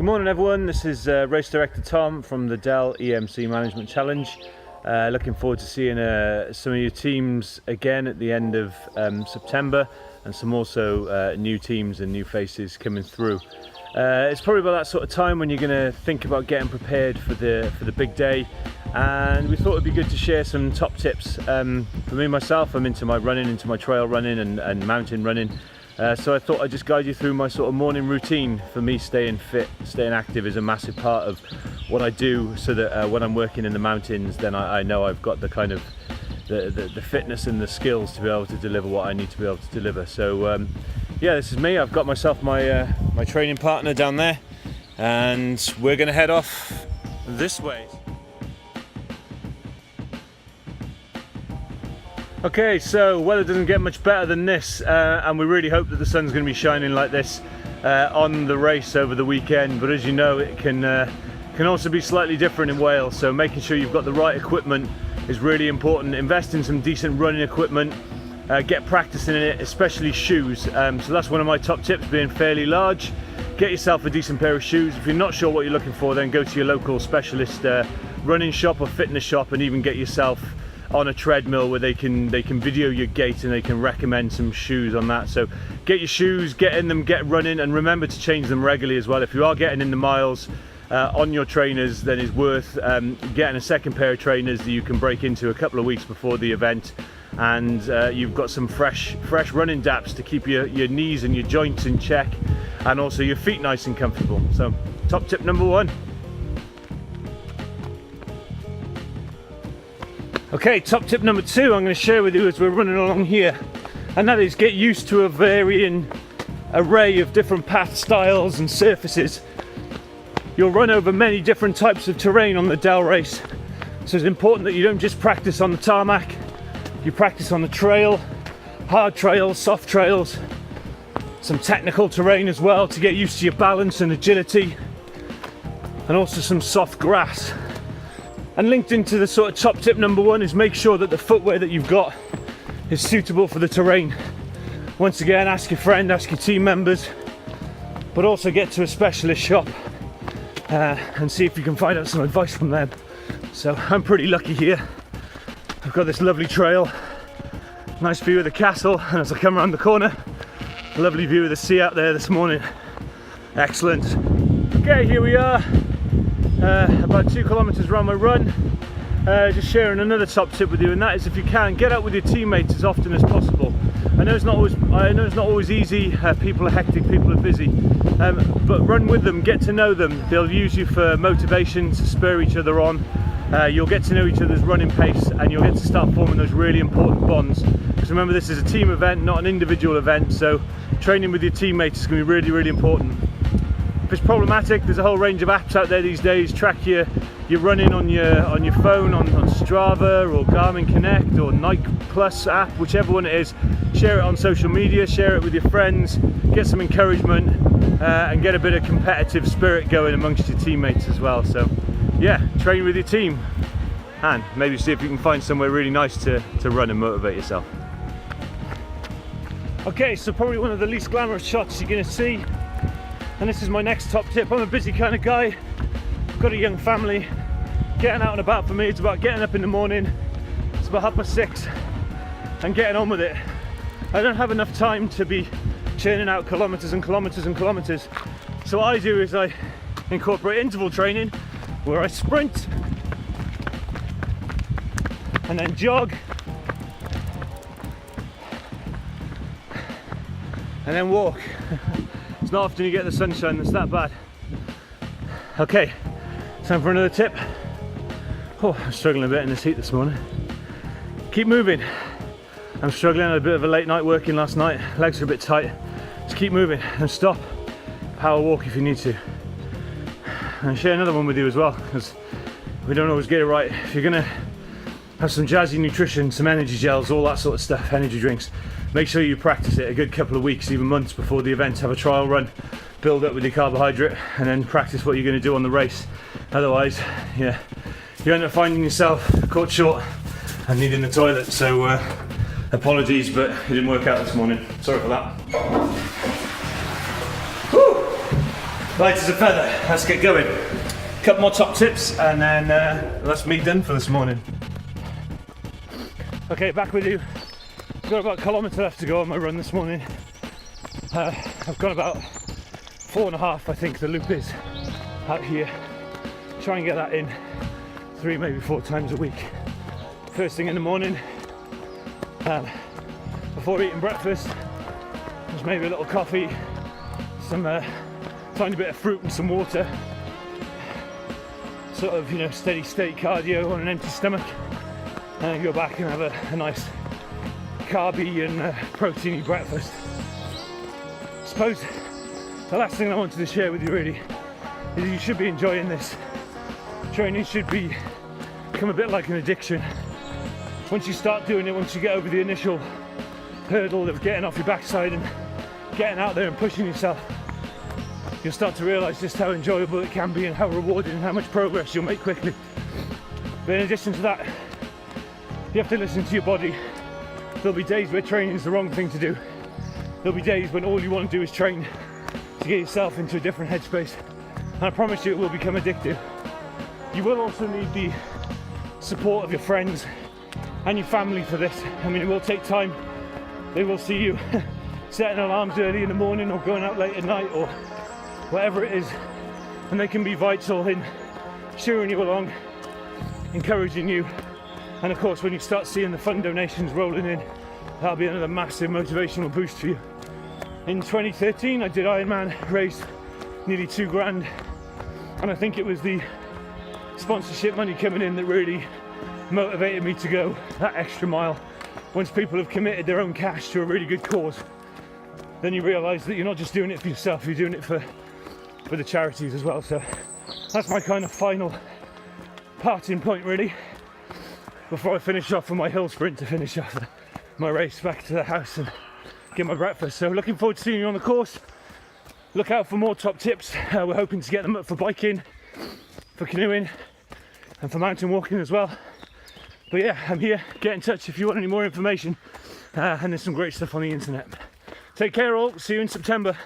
Good morning everyone, this is Race Director Tom from the Dell EMC Management Challenge. Looking forward to seeing some of your teams again at the end of September, and some also new teams and new faces coming through. It's probably about that sort of time when you're going to think about getting prepared for the big day, and we thought it'd be good to share some top tips. For me myself, I'm into my running, into my trail running and mountain running. So I thought I'd just guide you through my sort of morning routine. For me, staying fit, staying active is a massive part of what I do, so that when I'm working in the mountains, then I know I've got the kind of the fitness and the skills to be able to deliver what I need to be able to deliver. So yeah, this is me. I've got myself my my training partner down there, and we're going to head off this way. Okay, so weather doesn't get much better than this, and we really hope that the sun's going to be shining like this on the race over the weekend. But as you know, it can also be slightly different in Wales, so making sure you've got the right equipment is really important. Invest in some decent running equipment, get practicing in it, especially shoes. So that's one of my top tips, being fairly large. Get yourself a decent pair of shoes. If you're not sure what you're looking for, then go to your local specialist running shop or fitness shop, and even get yourself on a treadmill where they can video your gait and they can recommend some shoes on that. So get your shoes, get in them, get running, and remember to change them regularly as well. If you are getting in the miles on your trainers, then it's worth getting a second pair of trainers that you can break into a couple of weeks before the event, and you've got some fresh running daps to keep your knees and your joints in check, and also your feet nice and comfortable. So top tip number one. Okay, top tip number two I'm going to share with you as we're running along here, and that is get used to a varying array of different path styles and surfaces. You'll run over many different types of terrain on the Dell race, so it's important that you don't just practice on the tarmac, you practice on the trail, hard trails, soft trails, some technical terrain as well to get used to your balance and agility, and also some soft grass. And linked into the sort of top tip number one is make sure that the footwear that you've got is suitable for the terrain. Once again, ask your friend, ask your team members, but also get to a specialist shop and see if you can find out some advice from them. So I'm pretty lucky here. I've got this lovely trail, nice view of the castle, and as I come around the corner, a lovely view of the sea out there this morning. Excellent. Okay, here we are. About 2 kilometers around my run, just sharing another top tip with you, and that is, if you can, get out with your teammates as often as possible. I know it's not always easy. People are hectic, people are busy, but run with them, get to know them. They'll use you for motivation, to spur each other on. You'll get to know each other's running pace, and you'll get to start forming those really important bonds. Because remember, this is a team event, not an individual event, so training with your teammates is going to be really, really important. If it's problematic, there's a whole range of apps out there these days. Track your running on your phone, on Strava or Garmin Connect or Nike Plus app, whichever one it is. Share it on social media, share it with your friends, get some encouragement, and get a bit of competitive spirit going amongst your teammates as well. So yeah, train with your team, and maybe see if you can find somewhere really nice to run and motivate yourself. Okay, so probably one of the least glamorous shots you're going to see. And this is my next top tip. I'm a busy kind of guy, I've got a young family. Getting out and about for me, it's about getting up in the morning, it's about 6:30, and getting on with it. I don't have enough time to be churning out kilometers and kilometers and kilometers. So what I do is I incorporate interval training, where I sprint and then jog and then walk. It's not often you get the sunshine that's that bad. Okay, time for another tip. Oh, I'm struggling a bit in this heat this morning. Keep moving. I'm struggling, I had a bit of a late night working last night. Legs are a bit tight. Just keep moving and stop. Power walk if you need to. And share another one with you as well, because we don't always get it right. If you're gonna have some jazzy nutrition, some energy gels, all that sort of stuff, energy drinks, make sure you practice it a good couple of weeks, even months before the event. Have a trial run, build up with your carbohydrate, and then practice what you're going to do on the race. Otherwise, yeah, you end up finding yourself caught short and needing the toilet. So apologies, but it didn't work out this morning. Sorry for that. Whew. Light as a feather, let's get going. Couple more top tips and then that's me done for this morning. Okay, back with you. I've got about a kilometre left to go on my run this morning. I've got about 4.5, I think the loop is, out here. Try and get that in 3, maybe 4 times a week. First thing in the morning, before eating breakfast, there's maybe a little coffee, some tiny bit of fruit and some water. Sort of, you know, steady state cardio on an empty stomach. And then go back and have a nice carby and proteiny breakfast. I suppose the last thing I wanted to share with you really is you should be enjoying this. Training should become a bit like an addiction. Once you start doing it, once you get over the initial hurdle of getting off your backside and getting out there and pushing yourself, you'll start to realise just how enjoyable it can be and how rewarding and how much progress you'll make quickly. But in addition to that, you have to listen to your body. There'll be days where training is the wrong thing to do. There'll be days when all you want to do is train to get yourself into a different headspace. And I promise you it will become addictive. You will also need the support of your friends and your family for this. I mean, it will take time. They will see you setting alarms early in the morning or going out late at night or whatever it is. And they can be vital in cheering you along, encouraging you. And of course, when you start seeing the fund donations rolling in, that'll be another massive motivational boost for you. In 2013, I did Ironman, raised nearly $2,000. And I think it was the sponsorship money coming in that really motivated me to go that extra mile. Once people have committed their own cash to a really good cause, then you realise that you're not just doing it for yourself, you're doing it for the charities as well. So that's my kind of final parting point really, before I finish off on my hill sprint to finish off my race back to the house and get my breakfast. So looking forward to seeing you on the course. Look out for more top tips. We're hoping to get them up for biking, for canoeing and for mountain walking as well. But yeah, I'm here. Get in touch if you want any more information, and there's some great stuff on the internet. Take care all, see you in September.